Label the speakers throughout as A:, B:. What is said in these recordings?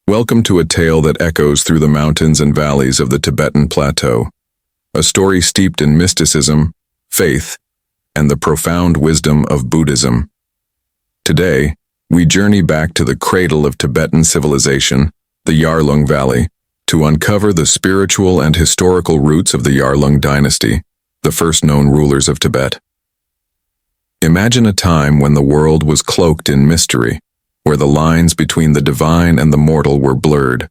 A: Welcome to a tale that echoes through the mountains and valleys of the Tibetan plateau, a story steeped in mysticism, faith, and the profound wisdom of Buddhism. Today, we journey back to the cradle of Tibetan civilization, the Yarlung Valley, to uncover the spiritual and historical roots of the Yarlung Dynasty, the first known rulers of Tibet. Imagine a time when the world was cloaked in mystery, where the lines between the divine and the mortal were blurred.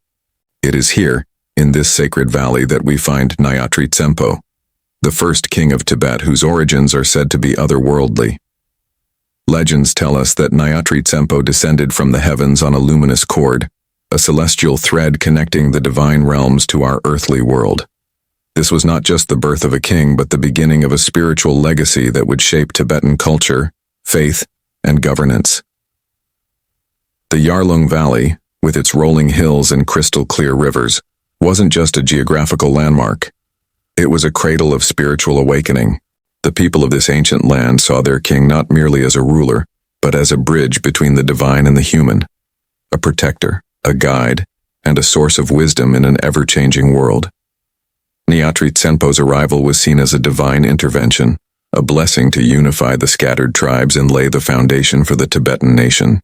A: It is here, in this sacred valley, that we find Nyatri Tsenpo, the first king of Tibet whose origins are said to be otherworldly. Legends tell us that Nyatri Tsenpo descended from the heavens on a luminous cord, a celestial thread connecting the divine realms to our earthly world. This was not just the birth of a king, but the beginning of a spiritual legacy that would shape Tibetan culture, faith, and governance. The Yarlung Valley, with its rolling hills and crystal-clear rivers, wasn't just a geographical landmark. It was a cradle of spiritual awakening. The people of this ancient land saw their king not merely as a ruler, but as a bridge between the divine and the human, a protector, a guide, and a source of wisdom in an ever-changing world. Nyatri Tsenpo's arrival was seen as a divine intervention, a blessing to unify the scattered tribes and lay the foundation for the Tibetan nation.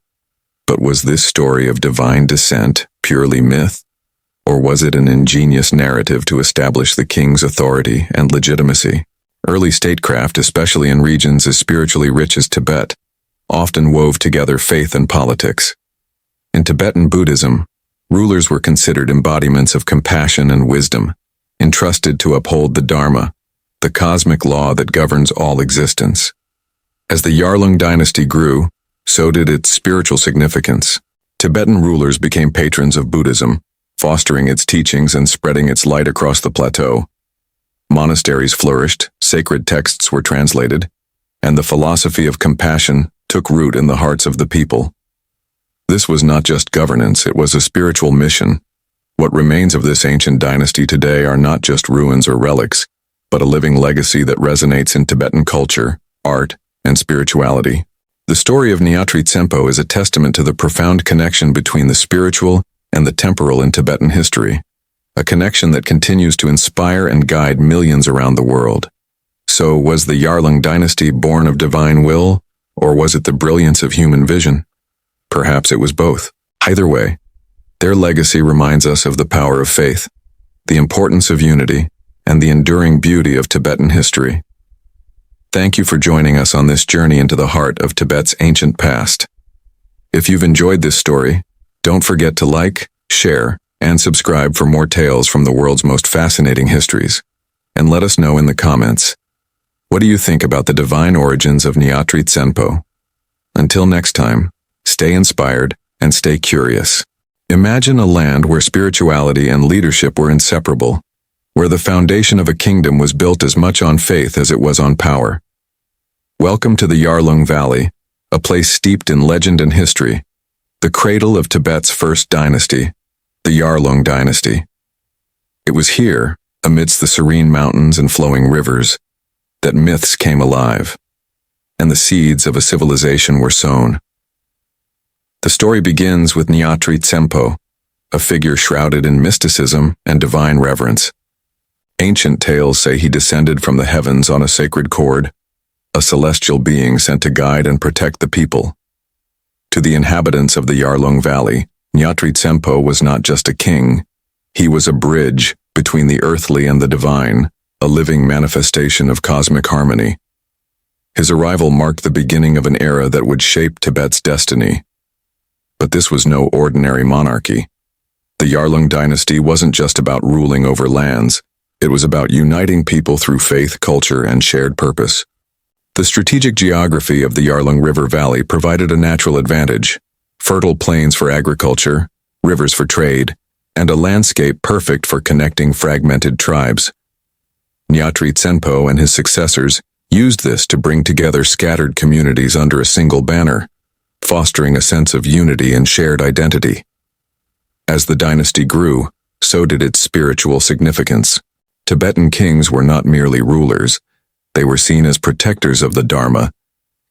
A: But was this story of divine descent purely myth, or was it an ingenious narrative to establish the king's authority and legitimacy? Early statecraft, especially in regions as spiritually rich as Tibet, often wove together faith and politics. In Tibetan Buddhism, rulers were considered embodiments of compassion and wisdom, entrusted to uphold the Dharma, the cosmic law that governs all existence. As the Yarlung Dynasty grew, so did its spiritual significance. Tibetan rulers became patrons of Buddhism, fostering its teachings and spreading its light across the plateau. Monasteries flourished, sacred texts were translated, and the philosophy of compassion took root in the hearts of the people. This was not just governance, it was a spiritual mission. What remains of this ancient dynasty today are not just ruins or relics, but a living legacy that resonates in Tibetan culture, art, and spirituality. The story of Nyatri Tsenpo is a testament to the profound connection between the spiritual and the temporal in Tibetan history, a connection that continues to inspire and guide millions around the world. So, was the Yarlung Dynasty born of divine will, or was it the brilliance of human vision? Perhaps it was both. Either way, their legacy reminds us of the power of faith, the importance of unity, and the enduring beauty of Tibetan history. Thank you for joining us on this journey into the heart of Tibet's ancient past. If you've enjoyed this story, don't forget to like, share, and subscribe for more tales from the world's most fascinating histories. And let us know in the comments, what do you think about the divine origins of Nyatri Tsenpo? Until next time, stay inspired and stay curious. Imagine a land where spirituality and leadership were inseparable, where the foundation of a kingdom was built as much on faith as it was on power. Welcome to the Yarlung Valley, a place steeped in legend and history, the cradle of Tibet's first dynasty, the Yarlung Dynasty. It was here, amidst the serene mountains and flowing rivers, that myths came alive, and the seeds of a civilization were sown. The story begins with Nyatri Tsenpo, a figure shrouded in mysticism and divine reverence. Ancient tales say he descended from the heavens on a sacred cord, a celestial being sent to guide and protect the people. To the inhabitants of the Yarlung Valley, Nyatri Tsenpo was not just a king, he was a bridge between the earthly and the divine, a living manifestation of cosmic harmony. His arrival marked the beginning of an era that would shape Tibet's destiny. But this was no ordinary monarchy. The Yarlung Dynasty wasn't just about ruling over lands, it was about uniting people through faith, culture, and shared purpose. The strategic geography of the Yarlung River Valley provided a natural advantage: fertile plains for agriculture, rivers for trade, and a landscape perfect for connecting fragmented tribes. Nyatri Tsenpo and his successors used this to bring together scattered communities under a single banner, fostering a sense of unity and shared identity. As the dynasty grew, so did its spiritual significance. Tibetan kings were not merely rulers, they were seen as protectors of the Dharma,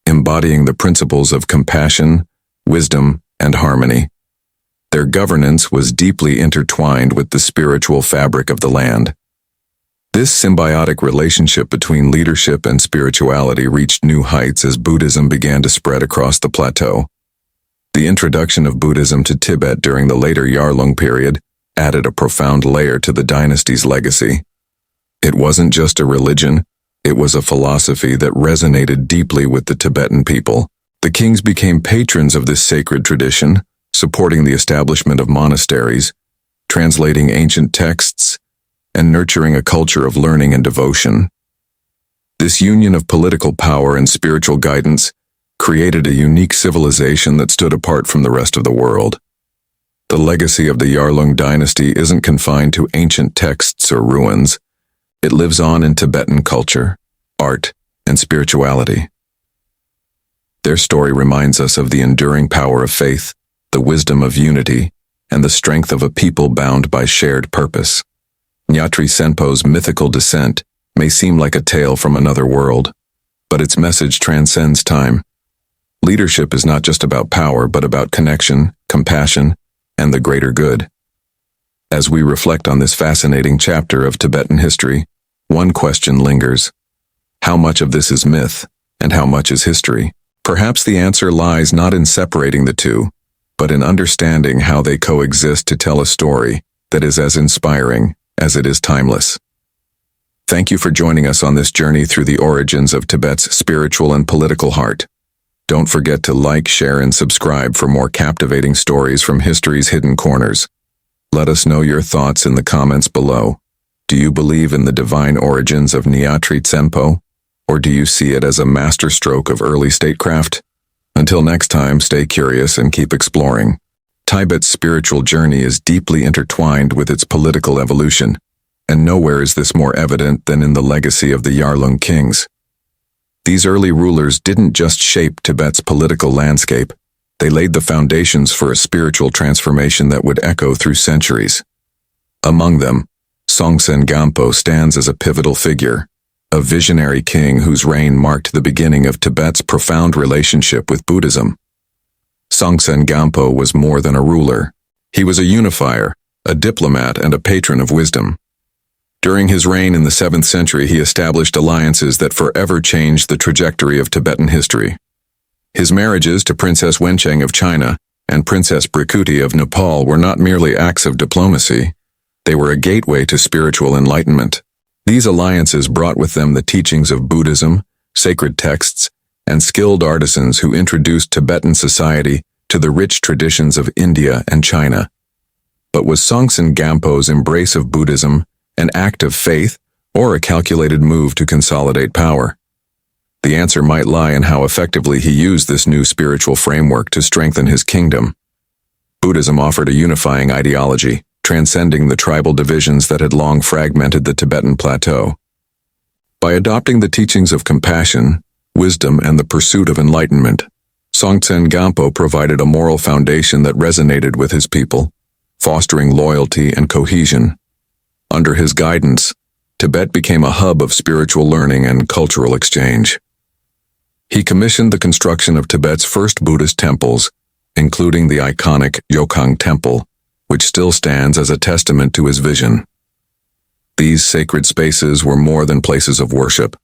A: embodying the principles of compassion, wisdom, and harmony. Their governance was deeply intertwined with the spiritual fabric of the land. This symbiotic relationship between leadership and spirituality reached new heights as Buddhism began to spread across the plateau. The introduction of Buddhism to Tibet during the later Yarlung period added a profound layer to the dynasty's legacy. It wasn't just a religion, it was a philosophy that resonated deeply with the Tibetan people. The kings became patrons of this sacred tradition, supporting the establishment of monasteries, translating ancient texts, and nurturing a culture of learning and devotion. This union of political power and spiritual guidance created a unique civilization that stood apart from the rest of the world. The legacy of the Yarlung Dynasty isn't confined to ancient texts or ruins. It lives on in Tibetan culture, art, and spirituality. Their story reminds us of the enduring power of faith, the wisdom of unity, and the strength of a people bound by shared purpose. Nyatri Tsenpo's mythical descent may seem like a tale from another world, but its message transcends time. Leadership is not just about power, but about connection, compassion, and the greater good. As we reflect on this fascinating chapter of Tibetan history, one question lingers. How much of this is myth, and how much is history? Perhaps the answer lies not in separating the two, but in understanding how they coexist to tell a story that is as inspiring as it is timeless. Thank you for joining us on this journey through the origins of Tibet's spiritual and political heart. Don't forget to like, share, and subscribe for more captivating stories from history's hidden corners. Let us know your thoughts in the comments below. Do you believe in the divine origins of Nyatri Tsenpo, or do you see it as a masterstroke of early statecraft? Until next time, stay curious and keep exploring. Tibet's spiritual journey is deeply intertwined with its political evolution, and nowhere is this more evident than in the legacy of the Yarlung kings. These early rulers didn't just shape Tibet's political landscape, they laid the foundations for a spiritual transformation that would echo through centuries. Among them, Songtsen Gampo stands as a pivotal figure, a visionary king whose reign marked the beginning of Tibet's profound relationship with Buddhism. Songtsen Gampo was more than a ruler. He was a unifier, a diplomat, and a patron of wisdom. During his reign in the 7th century, he established alliances that forever changed the trajectory of Tibetan history. His marriages to Princess Wencheng of China and Princess Brikuti of Nepal were not merely acts of diplomacy, they were a gateway to spiritual enlightenment. These alliances brought with them the teachings of Buddhism, sacred texts, and skilled artisans who introduced Tibetan society to the rich traditions of India and China. But was Songtsen Gampo's embrace of Buddhism an act of faith or a calculated move to consolidate power? The answer might lie in how effectively he used this new spiritual framework to strengthen his kingdom. Buddhism offered a unifying ideology, transcending the tribal divisions that had long fragmented the Tibetan plateau. By adopting the teachings of compassion, wisdom, and the pursuit of enlightenment, Songtsen Gampo provided a moral foundation that resonated with his people, fostering loyalty and cohesion. Under his guidance, Tibet became a hub of spiritual learning and cultural exchange. He commissioned the construction of Tibet's first Buddhist temples, including the iconic Yokang Temple, which still stands as a testament to his vision. These sacred spaces were more than places of worship.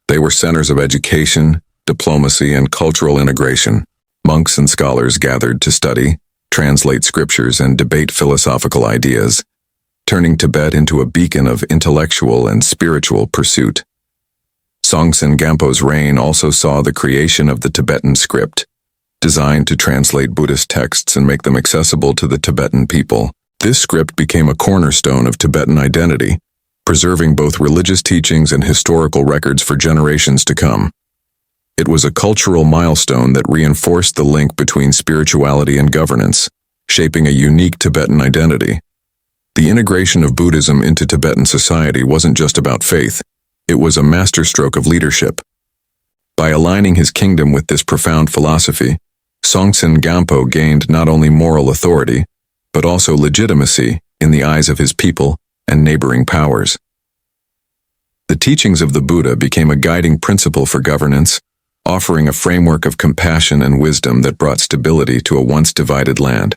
A: They were centers of education, diplomacy, and cultural integration. Monks and scholars gathered to study, translate scriptures, and debate philosophical ideas, turning Tibet into a beacon of intellectual and spiritual pursuit. Songtsen Gampo's reign also saw the creation of the Tibetan script, designed to translate Buddhist texts and make them accessible to the Tibetan people. This script became a cornerstone of Tibetan identity, preserving both religious teachings and historical records for generations to come. It was a cultural milestone that reinforced the link between spirituality and governance, shaping a unique Tibetan identity. The integration of Buddhism into Tibetan society wasn't just about faith, it was a masterstroke of leadership. By aligning his kingdom with this profound philosophy, Songtsen Gampo gained not only moral authority, but also legitimacy in the eyes of his people and neighboring powers. The teachings of the Buddha became a guiding principle for governance, offering a framework of compassion and wisdom that brought stability to a once divided land.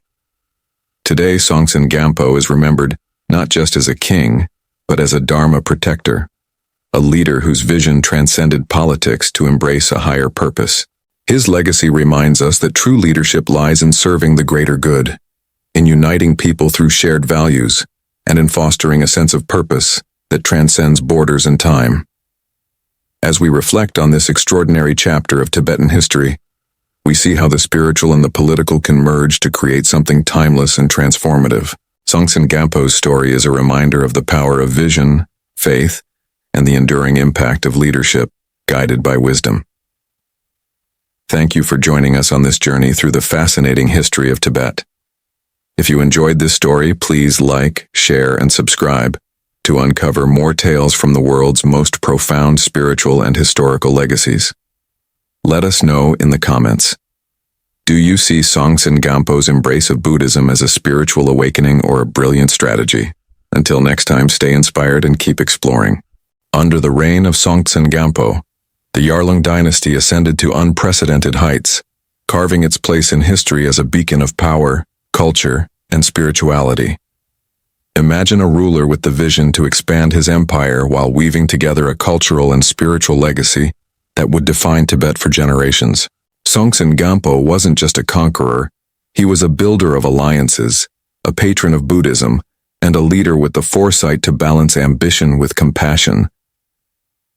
A: Today, Songtsen Gampo is remembered not just as a king, but as a Dharma protector, a leader whose vision transcended politics to embrace a higher purpose. His legacy reminds us that true leadership lies in serving the greater good, in uniting people through shared values, and in fostering a sense of purpose that transcends borders and time. As we reflect on this extraordinary chapter of Tibetan history, we see how the spiritual and the political can merge to create something timeless and transformative. Songtsen Gampo's story is a reminder of the power of vision, faith, and the enduring impact of leadership, guided by wisdom. Thank you for joining us on this journey through the fascinating history of Tibet. If you enjoyed this story, please like, share, and subscribe to uncover more tales from the world's most profound spiritual and historical legacies. Let us know in the comments. Do you see Songtsen Gampo's embrace of Buddhism as a spiritual awakening or a brilliant strategy? Until next time, stay inspired and keep exploring. Under the reign of Songtsen Gampo, the Yarlung Dynasty ascended to unprecedented heights, carving its place in history as a beacon of power, culture, and spirituality. Imagine a ruler with the vision to expand his empire while weaving together a cultural and spiritual legacy that would define Tibet for generations. Songtsen Gampo wasn't just a conqueror, he was a builder of alliances, a patron of Buddhism, and a leader with the foresight to balance ambition with compassion.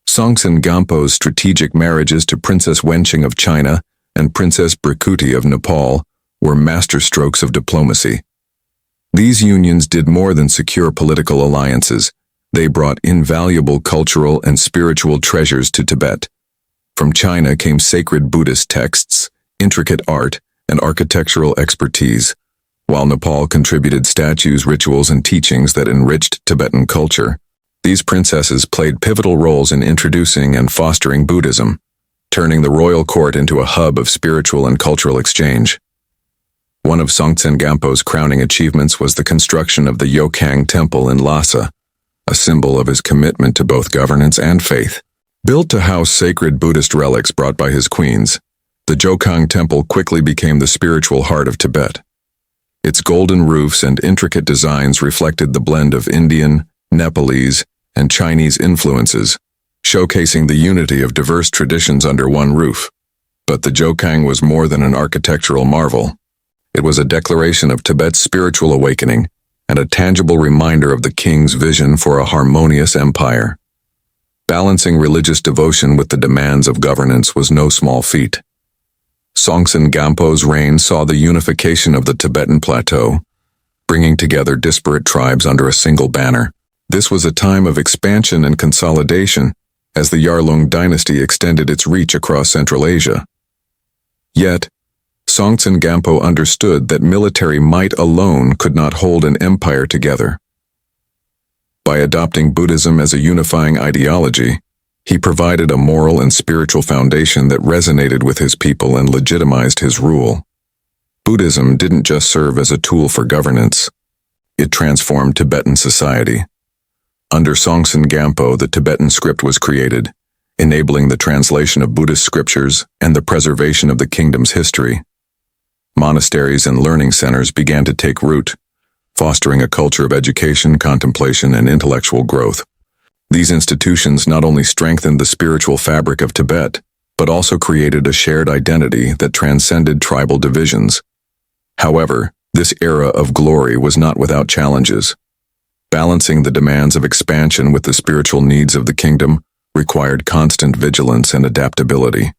A: Songtsen Gampo's strategic marriages to Princess Wenqing of China and Princess Brikuti of Nepal were masterstrokes of diplomacy. These unions did more than secure political alliances. They brought invaluable cultural and spiritual treasures to Tibet. From China came sacred Buddhist texts, intricate art, and architectural expertise, while Nepal contributed statues, rituals, and teachings that enriched Tibetan culture. These princesses played pivotal roles in introducing and fostering Buddhism, turning the royal court into a hub of spiritual and cultural exchange. One of Songtsen Gampo's crowning achievements was the construction of the Yarlung Temple in Lhasa, a symbol of his commitment to both governance and faith. Built to house sacred Buddhist relics brought by his queens, the Yarlung Temple quickly became the spiritual heart of Tibet. Its golden roofs and intricate designs reflected the blend of Indian, Nepalese, and Chinese influences, showcasing the unity of diverse traditions under one roof. But the Yarlung was more than an architectural marvel. It was a declaration of Tibet's spiritual awakening and a tangible reminder of the king's vision for a harmonious empire. Balancing religious devotion with the demands of governance was no small feat. Songtsen Gampo's reign saw the unification of the Tibetan plateau, bringing together disparate tribes under a single banner. This was a time of expansion and consolidation as the Yarlung Dynasty extended its reach across Central Asia. Yet, Songtsen Gampo understood that military might alone could not hold an empire together. By adopting Buddhism as a unifying ideology, he provided a moral and spiritual foundation that resonated with his people and legitimized his rule. Buddhism didn't just serve as a tool for governance, it transformed Tibetan society. Under Songtsen Gampo, the Tibetan script was created, enabling the translation of Buddhist scriptures and the preservation of the kingdom's history. Monasteries and learning centers began to take root, fostering a culture of education, contemplation, and intellectual growth. These institutions not only strengthened the spiritual fabric of Tibet, but also created a shared identity that transcended tribal divisions. However, this era of glory was not without challenges. Balancing the demands of expansion with the spiritual needs of the kingdom required constant vigilance and adaptability.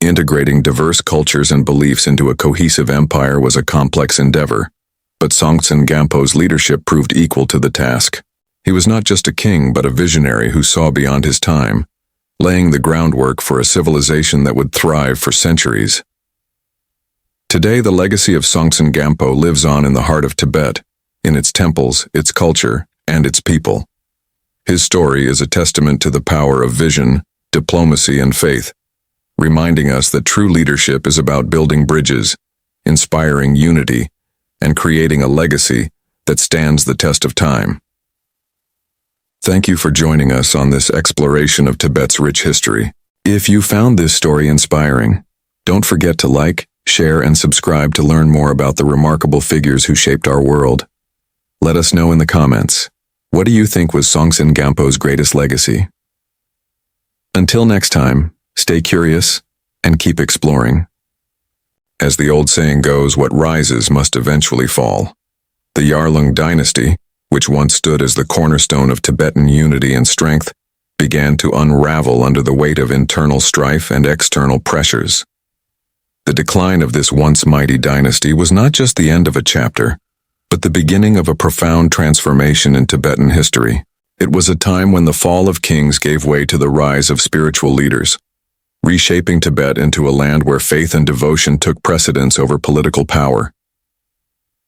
A: Integrating diverse cultures and beliefs into a cohesive empire was a complex endeavor, but Songtsen Gampo's leadership proved equal to the task. He was not just a king but a visionary who saw beyond his time, laying the groundwork for a civilization that would thrive for centuries. Today, the legacy of Songtsen Gampo lives on in the heart of Tibet, in its temples, its culture, and its people. His story is a testament to the power of vision, diplomacy, and faith, reminding us that true leadership is about building bridges, inspiring unity, and creating a legacy that stands the test of time. Thank you for joining us on this exploration of Tibet's rich history. If you found this story inspiring, don't forget to like, share, and subscribe to learn more about the remarkable figures who shaped our world. Let us know in the comments. What do you think was Songtsen Gampo's greatest legacy? Until next time, stay curious and keep exploring. As the old saying goes, what rises must eventually fall. The Yarlung Dynasty, which once stood as the cornerstone of Tibetan unity and strength, began to unravel under the weight of internal strife and external pressures. The decline of this once mighty dynasty was not just the end of a chapter, but the beginning of a profound transformation in Tibetan history. It was a time when the fall of kings gave way to the rise of spiritual leaders, reshaping Tibet into a land where faith and devotion took precedence over political power.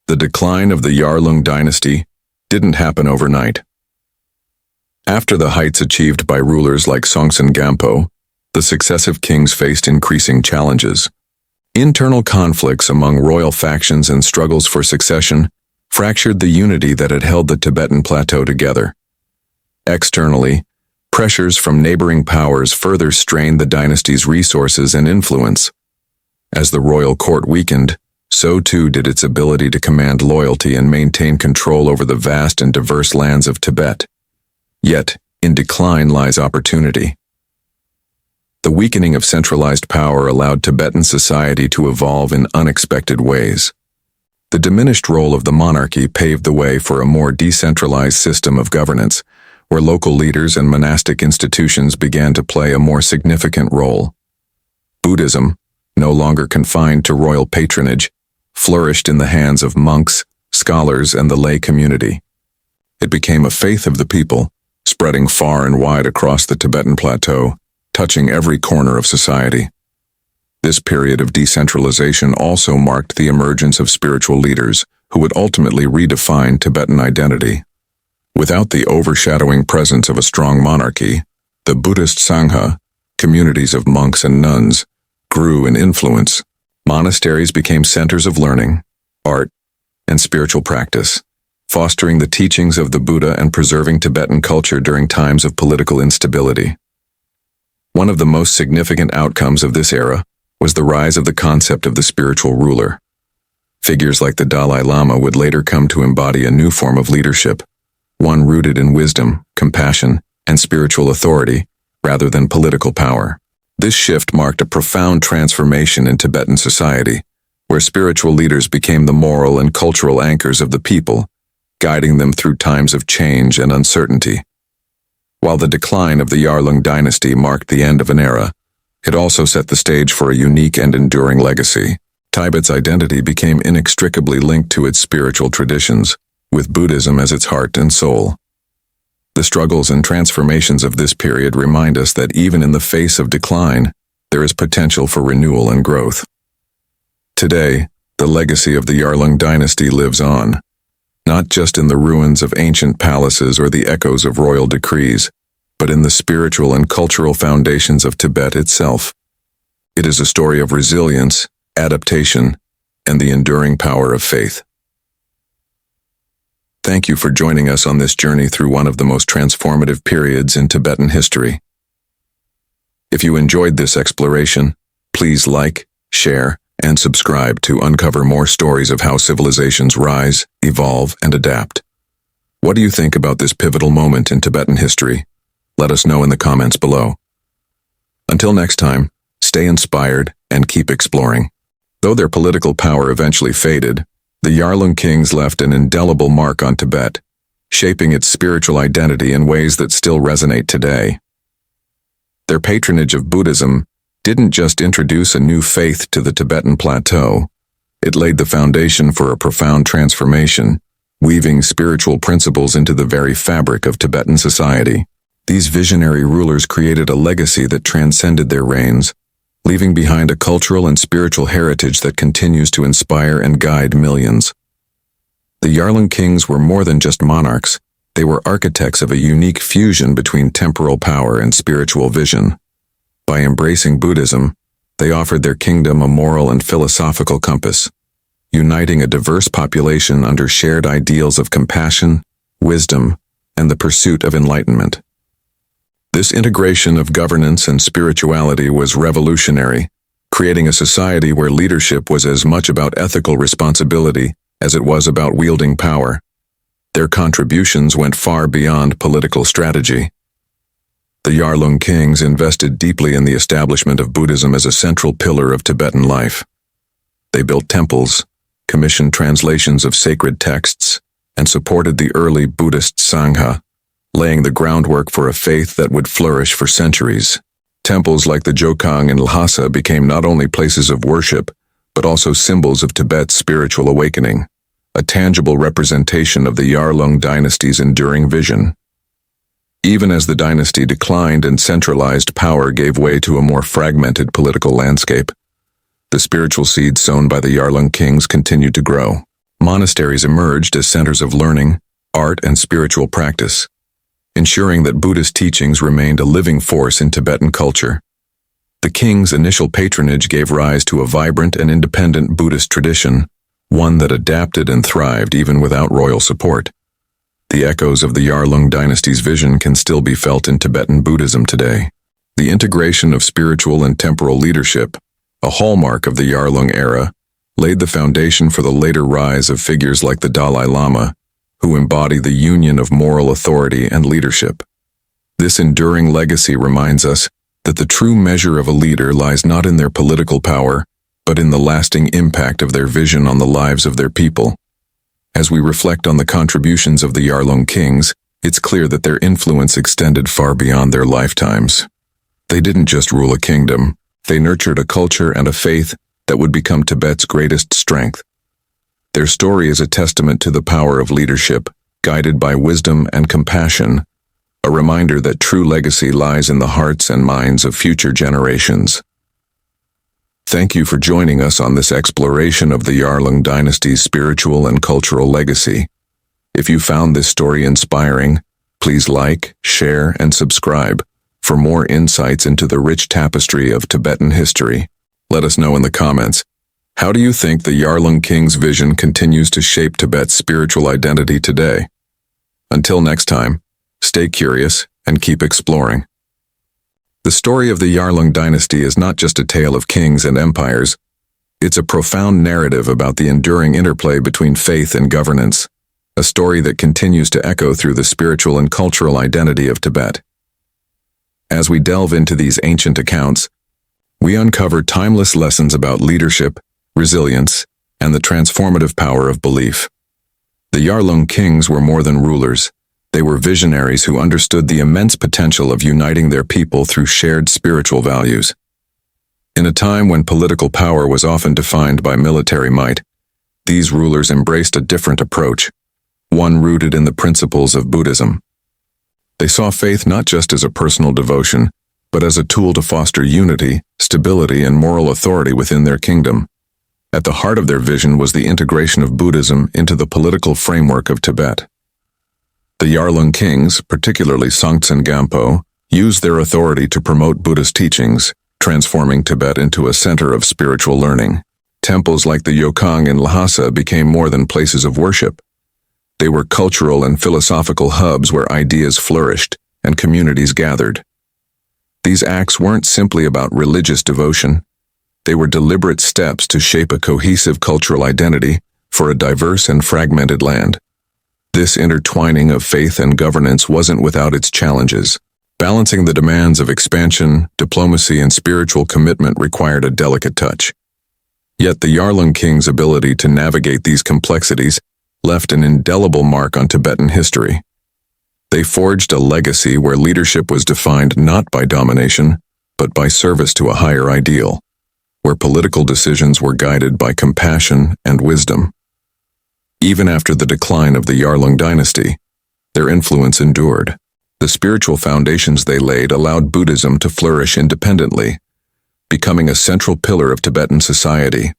A: The decline of the Yarlung Dynasty didn't happen overnight. After the heights achieved by rulers like Songtsen Gampo, the successive kings faced increasing challenges. Internal conflicts among royal factions and struggles for succession fractured the unity that had held the Tibetan plateau together. Externally, pressures from neighboring powers further strained the dynasty's resources and influence. As the royal court weakened, so too did its ability to command loyalty and maintain control over the vast and diverse lands of Tibet. Yet, in decline lies opportunity. The weakening of centralized power allowed Tibetan society to evolve in unexpected ways. The diminished role of the monarchy paved the way for a more decentralized system of governance, where local leaders and monastic institutions began to play a more significant role. Buddhism, no longer confined to royal patronage, flourished in the hands of monks, scholars, and the lay community. It became a faith of the people, spreading far and wide across the Tibetan plateau, touching every corner of society. This period of decentralization also marked the emergence of spiritual leaders who would ultimately redefine Tibetan identity. Without the overshadowing presence of a strong monarchy, the Buddhist Sangha, communities of monks and nuns, grew in influence. Monasteries became centers of learning, art, and spiritual practice, fostering the teachings of the Buddha and preserving Tibetan culture during times of political instability. One of the most significant outcomes of this era was the rise of the concept of the spiritual ruler. Figures like the Dalai Lama would later come to embody a new form of leadership, one rooted in wisdom, compassion, and spiritual authority, rather than political power. This shift marked a profound transformation in Tibetan society, where spiritual leaders became the moral and cultural anchors of the people, guiding them through times of change and uncertainty. While the decline of the Yarlung Dynasty marked the end of an era, it also set the stage for a unique and enduring legacy. Tibet's identity became inextricably linked to its spiritual traditions, with Buddhism as its heart and soul. The struggles and transformations of this period remind us that even in the face of decline, there is potential for renewal and growth. Today, the legacy of the Yarlung Dynasty lives on, not just in the ruins of ancient palaces or the echoes of royal decrees, but in the spiritual and cultural foundations of Tibet itself. It is a story of resilience, adaptation, and the enduring power of faith. Thank you for joining us on this journey through one of the most transformative periods in Tibetan history. If you enjoyed this exploration, please like, share, and subscribe to uncover more stories of how civilizations rise, evolve, and adapt. What do you think about this pivotal moment in Tibetan history? Let us know in the comments below. Until next time, stay inspired and keep exploring. Though their political power eventually faded, the Yarlung kings left an indelible mark on Tibet, shaping its spiritual identity in ways that still resonate today. Their patronage of Buddhism didn't just introduce a new faith to the Tibetan plateau, it laid the foundation for a profound transformation, weaving spiritual principles into the very fabric of Tibetan society. These visionary rulers created a legacy that transcended their reigns, leaving behind a cultural and spiritual heritage that continues to inspire and guide millions. The Yarlung kings were more than just monarchs, they were architects of a unique fusion between temporal power and spiritual vision. By embracing Buddhism, they offered their kingdom a moral and philosophical compass, uniting a diverse population under shared ideals of compassion, wisdom, and the pursuit of enlightenment. This integration of governance and spirituality was revolutionary, creating a society where leadership was as much about ethical responsibility as it was about wielding power. Their contributions went far beyond political strategy. The Yarlung kings invested deeply in the establishment of Buddhism as a central pillar of Tibetan life. They built temples, commissioned translations of sacred texts, and supported the early Buddhist Sangha, laying the groundwork for a faith that would flourish for centuries. Temples like the Jokang in Lhasa became not only places of worship, but also symbols of Tibet's spiritual awakening, a tangible representation of the Yarlung Dynasty's enduring vision. Even as the dynasty declined and centralized power gave way to a more fragmented political landscape, the spiritual seeds sown by the Yarlung kings continued to grow. Monasteries emerged as centers of learning, art, and spiritual practice, ensuring that Buddhist teachings remained a living force in Tibetan culture. The king's initial patronage gave rise to a vibrant and independent Buddhist tradition, one that adapted and thrived even without royal support. The echoes of the Yarlung dynasty's vision can still be felt in Tibetan Buddhism today. The integration of spiritual and temporal leadership, a hallmark of the Yarlung era, laid the foundation for the later rise of figures like the Dalai Lama, who embody the union of moral authority and leadership. This enduring legacy reminds us that the true measure of a leader lies not in their political power, but in the lasting impact of their vision on the lives of their people. As we reflect on the contributions of the Yarlung kings, it's clear that their influence extended far beyond their lifetimes. They didn't just rule a kingdom, they nurtured a culture and a faith that would become Tibet's greatest strength. Their story is a testament to the power of leadership, guided by wisdom and compassion, a reminder that true legacy lies in the hearts and minds of future generations. Thank you for joining us on this exploration of the Yarlung dynasty's spiritual and cultural legacy. If you found this story inspiring, please like, share, and subscribe for more insights into the rich tapestry of Tibetan history. Let us know in the comments, how do you think the Yarlung king's vision continues to shape Tibet's spiritual identity today? Until next time, stay curious and keep exploring. The story of the Yarlung dynasty is not just a tale of kings and empires. It's a profound narrative about the enduring interplay between faith and governance, a story that continues to echo through the spiritual and cultural identity of Tibet. As we delve into these ancient accounts, we uncover timeless lessons about leadership, resilience, and the transformative power of belief. The Yarlung kings were more than rulers. They were visionaries who understood the immense potential of uniting their people through shared spiritual values. In a time when political power was often defined by military might, these rulers embraced a different approach, one rooted in the principles of Buddhism. They saw faith not just as a personal devotion, but as a tool to foster unity, stability, and moral authority within their kingdom. At the heart of their vision was the integration of Buddhism into the political framework of Tibet. The Yarlung kings, particularly Songtsen Gampo, used their authority to promote Buddhist teachings, transforming Tibet into a center of spiritual learning. Temples like the Jokang in Lhasa became more than places of worship. They were cultural and philosophical hubs where ideas flourished and communities gathered. These acts weren't simply about religious devotion. They were deliberate steps to shape a cohesive cultural identity for a diverse and fragmented land. This intertwining of faith and governance wasn't without its challenges. Balancing the demands of expansion, diplomacy, and spiritual commitment required a delicate touch. Yet the Yarlung kings' ability to navigate these complexities left an indelible mark on Tibetan history. They forged a legacy where leadership was defined not by domination, but by service to a higher ideal, where political decisions were guided by compassion and wisdom. Even after the decline of the Yarlung dynasty, their influence endured. The spiritual foundations they laid allowed Buddhism to flourish independently, becoming a central pillar of Tibetan society.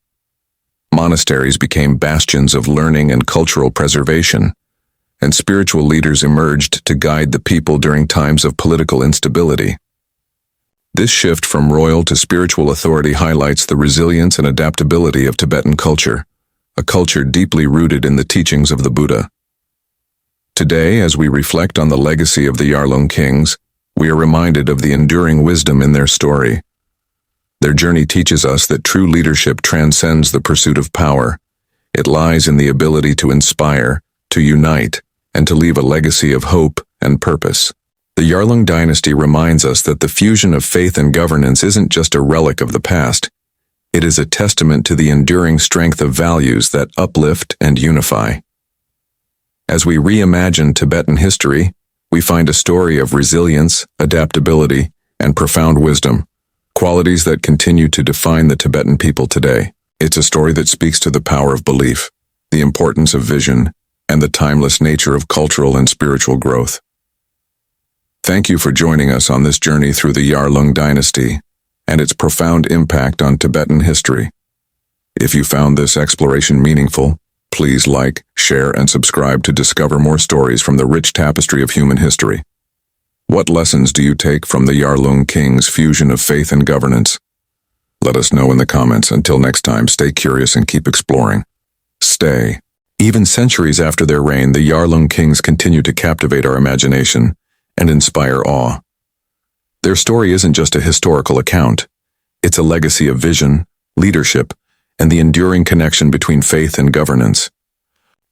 A: Monasteries became bastions of learning and cultural preservation, and spiritual leaders emerged to guide the people during times of political instability. This shift from royal to spiritual authority highlights the resilience and adaptability of Tibetan culture, a culture deeply rooted in the teachings of the Buddha. Today, as we reflect on the legacy of the Yarlung kings, we are reminded of the enduring wisdom in their story. Their journey teaches us that true leadership transcends the pursuit of power. It lies in the ability to inspire, to unite, and to leave a legacy of hope and purpose. The Yarlung Dynasty reminds us that the fusion of faith and governance isn't just a relic of the past. It is a testament to the enduring strength of values that uplift and unify. As we reimagine Tibetan history, we find a story of resilience, adaptability, and profound wisdom, qualities that continue to define the Tibetan people today. It's a story that speaks to the power of belief, the importance of vision, and the timeless nature of cultural and spiritual growth. Thank you for joining us on this journey through the Yarlung Dynasty and its profound impact on Tibetan history. If you found this exploration meaningful, please like, share, and subscribe to discover more stories from the rich tapestry of human history. What lessons do you take from the Yarlung King's fusion of faith and governance? Let us know in the comments. Until next time, stay curious and keep exploring. Stay. Even centuries after their reign, the Yarlung Kings continue to captivate our imagination and inspire awe. Their story isn't just a historical account. It's a legacy of vision, leadership, and the enduring connection between faith and governance.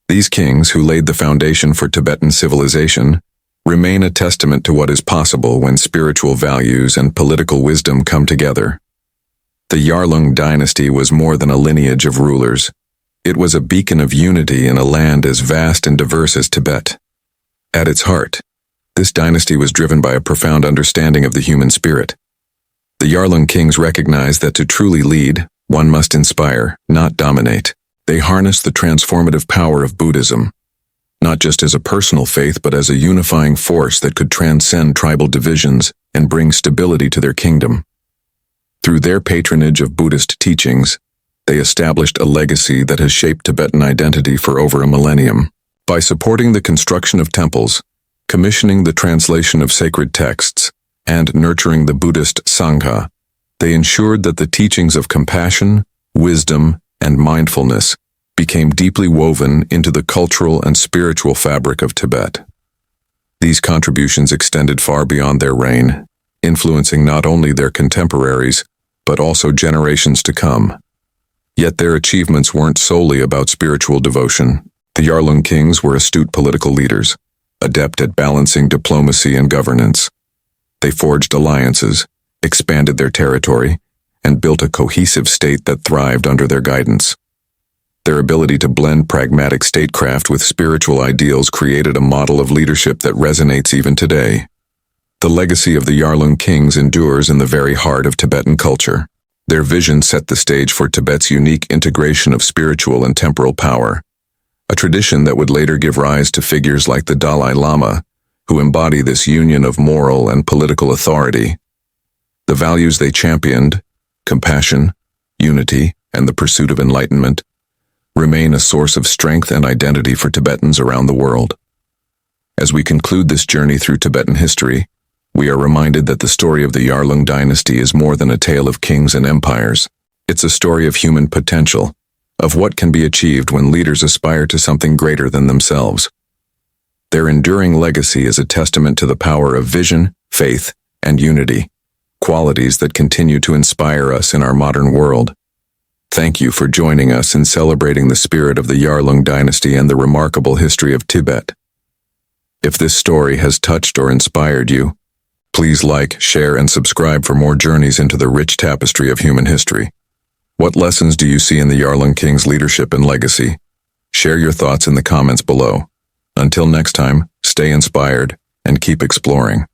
A: These kings, who laid the foundation for Tibetan civilization, remain a testament to what is possible when spiritual values and political wisdom come together. The Yarlung Dynasty was more than a lineage of rulers. It was a beacon of unity in a land as vast and diverse as Tibet. At its heart, this dynasty was driven by a profound understanding of the human spirit. The Yarlung Kings recognized that to truly lead, one must inspire, not dominate. They harnessed the transformative power of Buddhism, not just as a personal faith but as a unifying force that could transcend tribal divisions and bring stability to their kingdom. Through their patronage of Buddhist teachings, they established a legacy that has shaped Tibetan identity for over a millennium. By supporting the construction of temples, commissioning the translation of sacred texts, and nurturing the Buddhist Sangha, they ensured that the teachings of compassion, wisdom, and mindfulness became deeply woven into the cultural and spiritual fabric of Tibet. These contributions extended far beyond their reign, influencing not only their contemporaries, but also generations to come. Yet their achievements weren't solely about spiritual devotion. The Yarlung Kings were astute political leaders, adept at balancing diplomacy and governance. They forged alliances, expanded their territory, and built a cohesive state that thrived under their guidance. Their ability to blend pragmatic statecraft with spiritual ideals created a model of leadership that resonates even today. The legacy of the Yarlung Kings endures in the very heart of Tibetan culture. Their vision set the stage for Tibet's unique integration of spiritual and temporal power, a tradition that would later give rise to figures like the Dalai Lama, who embody this union of moral and political authority. The values they championed, compassion, unity, and the pursuit of enlightenment, remain a source of strength and identity for Tibetans around the world. As we conclude this journey through Tibetan history, we are reminded that the story of the Yarlung Dynasty is more than a tale of kings and empires. It's a story of human potential, of what can be achieved when leaders aspire to something greater than themselves. Their enduring legacy is a testament to the power of vision, faith, and unity, qualities that continue to inspire us in our modern world. Thank you for joining us in celebrating the spirit of the Yarlung Dynasty and the remarkable history of Tibet. If this story has touched or inspired you, please like, share, and subscribe for more journeys into the rich tapestry of human history. What lessons do you see in the Yarlung King's leadership and legacy? Share your thoughts in the comments below. Until next time, stay inspired and keep exploring.